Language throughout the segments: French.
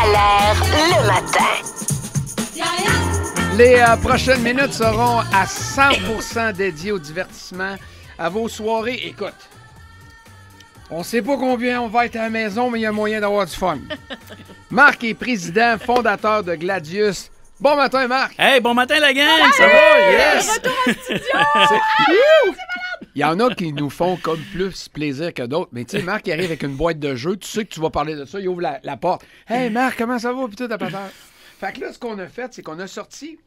à l'air le matin. Les prochaines minutes seront à 100% dédiées au divertissement, à vos soirées. Écoute, on sait pas combien on va être à la maison, mais il y a moyen d'avoir du fun. Marc est président, fondateur de Gladius. Bon matin, Marc! Hey, bon matin, la gang! Ça va? Yes! Il y en a qui nous font comme plus plaisir que d'autres. Mais tu sais, Marc, il arrive avec une boîte de jeux. Tu sais que tu vas parler de ça. Il ouvre la porte. Hey, Marc, comment ça va? Puis tout à patate. Fait que là, ce qu'on a fait, c'est qu'on a sorti...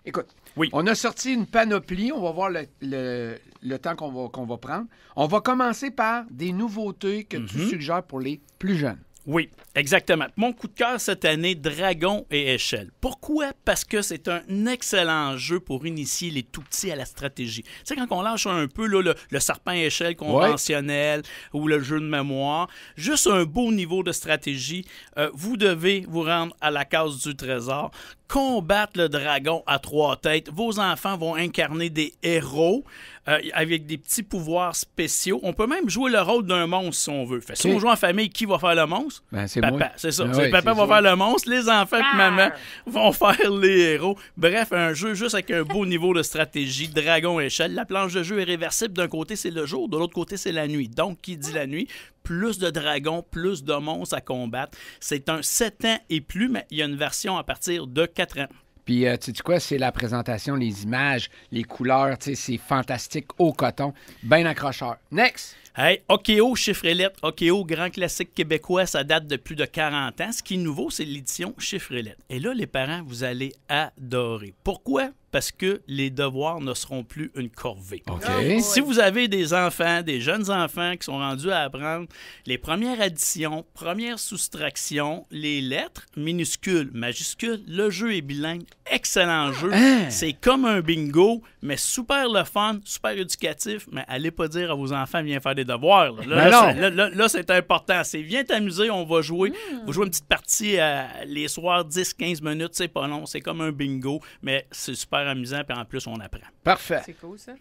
Écoute, oui. On a sorti une panoplie. On va voir le temps qu'on va prendre. On va commencer par des nouveautés que tu suggères pour les plus jeunes. Oui, exactement. Mon coup de cœur cette année, Dragon et Échelle. Pourquoi? Parce que c'est un excellent jeu pour initier les tout-petits à la stratégie. Tu sais, quand on lâche un peu là, le serpent échelle conventionnel ou le jeu de mémoire, juste un beau niveau de stratégie, vous devez vous rendre à la case du trésor, combattre le dragon à 3 têtes. Vos enfants vont incarner des héros avec des petits pouvoirs spéciaux. On peut même jouer le rôle d'un monstre si on veut. Fait, si on joue en famille, qui va faire le monstre? Ben, c'est papa, moi. c'est ça. Ah c'est oui, papa c'est va ça. faire le monstre, les enfants et maman vont faire les héros. Bref, un jeu juste avec un beau niveau de stratégie, dragon échelle. La planche de jeu est réversible. D'un côté, c'est le jour, de l'autre côté, c'est la nuit. Donc, qui dit la nuit? Plus de dragons, plus de monstres à combattre. C'est un 7 ans et plus, mais il y a une version à partir de 4 ans. Puis, tu sais quoi, c'est la présentation, les images, les couleurs, tu sais, c'est fantastique au coton. Bien accrocheur. Next! Hey, Okeo, chiffre et lettres. Okeo, grand classique québécois, ça date de plus de 40 ans. Ce qui est nouveau, c'est l'édition chiffre et lettres. Et là, les parents, vous allez adorer. Pourquoi? Parce que les devoirs ne seront plus une corvée. OK. Si vous avez des enfants, des jeunes enfants qui sont rendus à apprendre les premières additions, premières soustractions, les lettres, minuscules, majuscules, le jeu est bilingue. Excellent jeu. C'est comme un bingo, mais super le fun, super éducatif. Mais allez pas dire à vos enfants, viens faire des devoirs. Là, c'est important. C'est viens t'amuser, on va jouer. Vous jouez une petite partie les soirs, 10-15 minutes, c'est pas long. C'est comme un bingo, mais c'est super amusant, puis en plus, on apprend. Parfait. C'est cool, ça.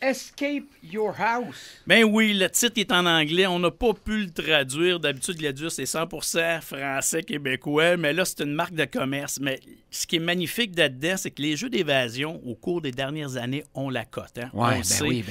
Escape Your House. Ben oui, le titre est en anglais. On n'a pas pu le traduire. D'habitude, Gladius, c'est 100% français-québécois, mais là, c'est une marque de commerce. Mais ce qui est magnifique là-dedans, c'est que les jeux d'évasion, au cours des dernières années, ont la cote. Hein? Ouais, On le sait. oui.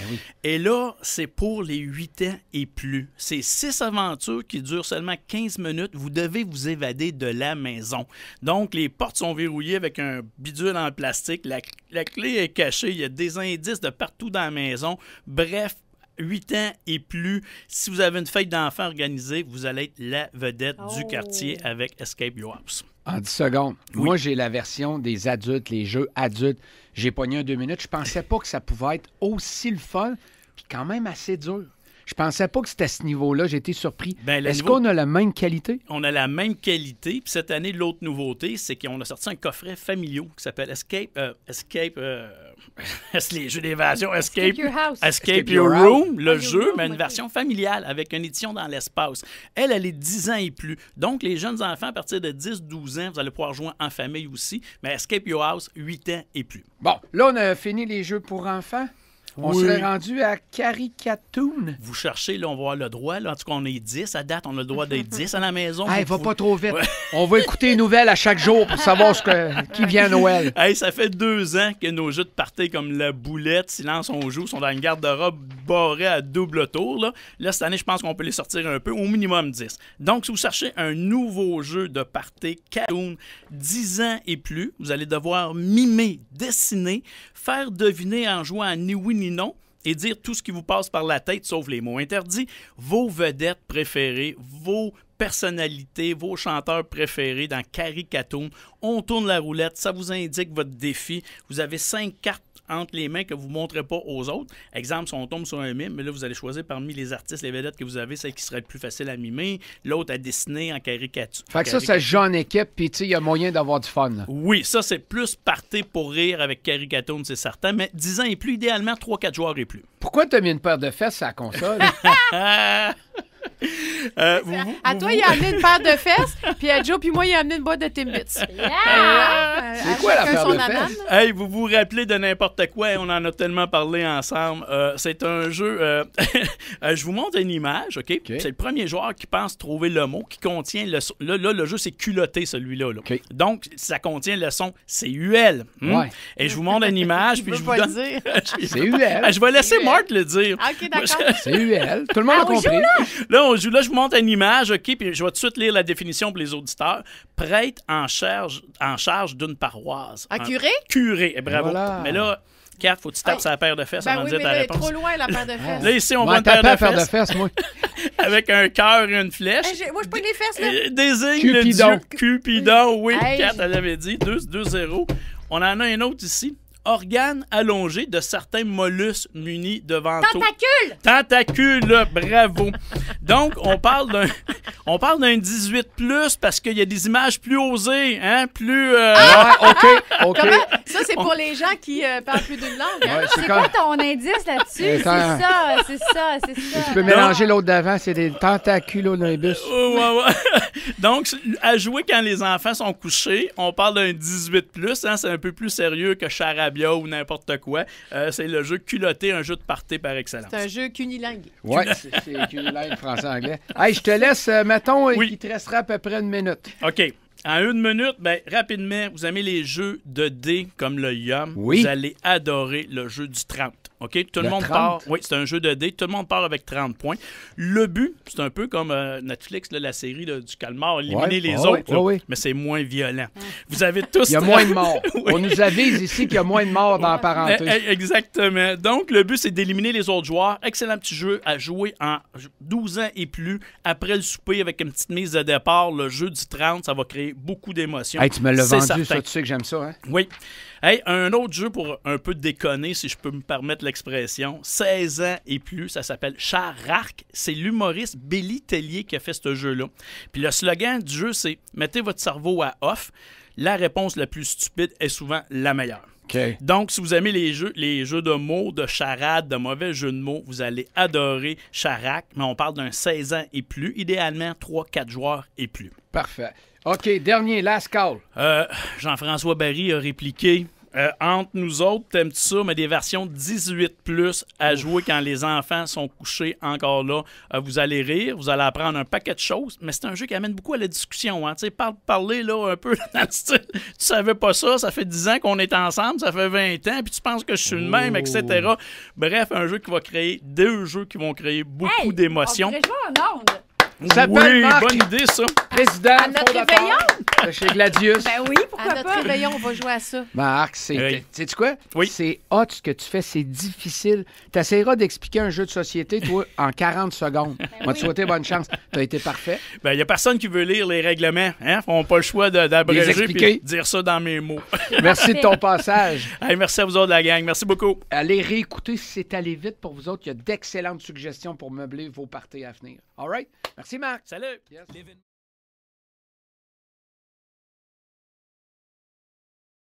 Et là, c'est pour les 8 ans et plus. C'est 6 aventures qui durent seulement 15 minutes. Vous devez vous évader de la maison. Donc, les portes sont verrouillées avec un bidule en plastique. La clé est cachée. Il y a des indices de partout dans la maison. Bref, 8 ans et plus. Si vous avez une fête d'enfants organisée, vous allez être la vedette du quartier avec Escape Your House. En 10 secondes. Oui. Moi, j'ai la version des adultes, les jeux adultes. J'ai pogné un 2 minutes. Je pensais pas que ça pouvait être aussi le fun, puis quand même assez dur. Je pensais pas que c'était à ce niveau-là. J'ai été surpris. Ben, Est-ce qu'on a la même qualité? On a la même qualité. Puis cette année, l'autre nouveauté, c'est qu'on a sorti un coffret familial qui s'appelle les jeux d'évasion, Escape Your House. Escape Your Room, le jeu, mais une version familiale avec une édition dans l'espace. Elle est 10 ans et plus. Donc, les jeunes enfants, à partir de 10-12 ans, vous allez pouvoir jouer en famille aussi. Mais Escape Your House, 8 ans et plus. Bon, là, on a fini les jeux pour enfants. On serait rendu à Caricatoon. Vous cherchez, là, on va avoir le droit. Là, en tout cas, on est 10. À date, on a le droit d'être 10 à la maison. Hey, va pas trop vite. On va écouter les nouvelles à chaque jour pour savoir qui vient à Noël. Hey, ça fait 2 ans que nos jeux de party comme la boulette, Silence on joue, sont dans une garde-robe barrée à double tour. Là, cette année, je pense qu'on peut les sortir un peu, au minimum 10. Donc, si vous cherchez un nouveau jeu de party, Cartoon, 10 ans et plus, vous allez devoir mimer, dessiner, faire deviner en jouant à ni oui ni non et dire tout ce qui vous passe par la tête, sauf les mots interdits, vos vedettes préférées, vos personnalités, vos chanteurs préférés dans Caricatoon. On tourne la roulette, ça vous indique votre défi. Vous avez 5 cartes entre les mains que vous ne montrez pas aux autres. Exemple, si on tombe sur un mime, mais là, vous allez choisir parmi les artistes, les vedettes que vous avez, celle qui serait le plus facile à mimer, l'autre à dessiner en caricature. Fait que ça se joue en équipe, puis tu sais, il y a moyen d'avoir du fun. Là. Oui, ça, c'est plus party pour rire avec Caricatoon, c'est certain, mais 10 ans et plus, idéalement, 3-4 joueurs et plus. Pourquoi t'as mis une paire de fesses à la console? À toi, il a amené une paire de fesses, puis à Joe puis moi, il a amené une boîte de Timbits. C'est quoi la paire de fesses? Hey, vous vous rappelez de n'importe quoi? On en a tellement parlé ensemble. C'est un jeu... je vous montre une image, OK? C'est le premier joueur qui pense trouver le mot qui contient le son. Là, le jeu, c'est culotté, celui-là. Là. Okay. Donc, ça contient le son CUL. Ouais. Et je vous montre une image, puis je vous donne... C'est UL. Je vais laisser Marc le dire. OK, d'accord. C'est UL. Tout le monde a compris. Là, on joue. Là, je vous montre une image, OK, puis je vais tout de suite lire la définition pour les auditeurs. Prêtre en charge d'une paroisse. Un curé? Curé, bravo. Voilà. Mais là, Kat, faut que tu tapes sur la paire de fesses avant de dire ta mais réponse. trop loin, la paire de fesses. Là, ici, on Va voit une paire taper de à fesses, moi. avec un cœur et une flèche. Moi, je pogne les fesses, là. Désigne Cupidon. le dieu Cupidon, oui. Hey. Kat, elle avait dit 2-0. On en a un autre ici. Organes allongés de certains mollusques munis de vantaux. Tentacule! Tentacule, là, bravo. Donc, on parle d'un 18+ parce qu'il y a des images plus osées, hein, plus... Ouais, OK. Ça, c'est pour les gens qui parlent plus d'une langue. Hein? Ouais, C'est quoi ton indice là-dessus? Attends. C'est ça. Tu peux mélanger l'autre d'avant, c'est des tentaculonimbus. Ouais. Donc, à jouer quand les enfants sont couchés, on parle d'un 18+, hein, c'est un peu plus sérieux que Charabia ou n'importe quoi. C'est le jeu culotté, un jeu de party par excellence. C'est un jeu cunilingue. Ouais, c'est langue français-anglais. Hey, je te laisse, mettons, Oui. il te restera à peu près une minute. OK. En une minute, rapidement, vous aimez les jeux de dés comme le Yum. Oui. Vous allez adorer le jeu du 30. OK? Tout le monde 30? part. Oui, c'est un jeu de dés. Tout le monde part avec 30 points. Le but, c'est un peu comme Netflix, là, la série là, du calmar, éliminer les autres. Là, mais c'est moins violent. Vous avez tous. Il y a moins de morts. Oui. On nous avise ici qu'il y a moins de morts dans la parenté. Exactement. Donc, le but, c'est d'éliminer les autres joueurs. Excellent petit jeu à jouer en 12 ans et plus. Après le souper, avec une petite mise de départ, le jeu du 30, ça va créer beaucoup d'émotions. Hey, tu me l'as C'est vendu, certain. ça, tu sais que j'aime ça, hein? Oui. Hey, un autre jeu pour un peu déconner, si je peux me permettre l'expression. 16 ans et plus, ça s'appelle Chararc. C'est l'humoriste Billy Tellier qui a fait ce jeu-là. Puis le slogan du jeu, c'est « Mettez votre cerveau à off ». La réponse la plus stupide est souvent la meilleure. OK. Donc, si vous aimez les jeux de mots, de charades, de mauvais jeux de mots, vous allez adorer Chararc. Mais on parle d'un 16 ans et plus, idéalement 3-4 joueurs et plus. Parfait. OK, dernier, last call. Jean-François Barry a répliqué entre nous autres, t'aimes-tu ça, mais des versions 18+ à jouer quand les enfants sont couchés encore là. Vous allez rire, vous allez apprendre un paquet de choses, mais c'est un jeu qui amène beaucoup à la discussion. Hein. Tu sais, parler là un peu dans le style, tu savais pas ça fait 10 ans qu'on est ensemble, ça fait 20 ans, puis tu penses que je suis le même, etc. Bref, un jeu qui va créer, 2 jeux qui vont créer beaucoup d'émotions. On pourrait jouer en onde. Ça Oui, s'appelle Marc. bonne idée, ça. Président, À notre fondateur de chez Gladius. Ben oui, pourquoi À notre pas? réveillon, on va jouer à ça. Marc, Oui. sais-tu quoi? Oui. C'est hot ce que tu fais, c'est difficile. Tu essaieras d'expliquer un jeu de société, toi, en 40 secondes. Moi, te souhaiter bonne chance. Tu as été parfait. Ben, il n'y a personne qui veut lire les règlements. Hein? Ils n'ont pas le choix Les d'abréger expliquer. et dire ça dans mes mots. Merci de ton passage. Hey, merci à vous autres, la gang. Merci beaucoup. Allez réécouter si c'est allé vite pour vous autres. Il y a d'excellentes suggestions pour meubler vos parties à venir. All right? Merci, Marc. Salut. Yes.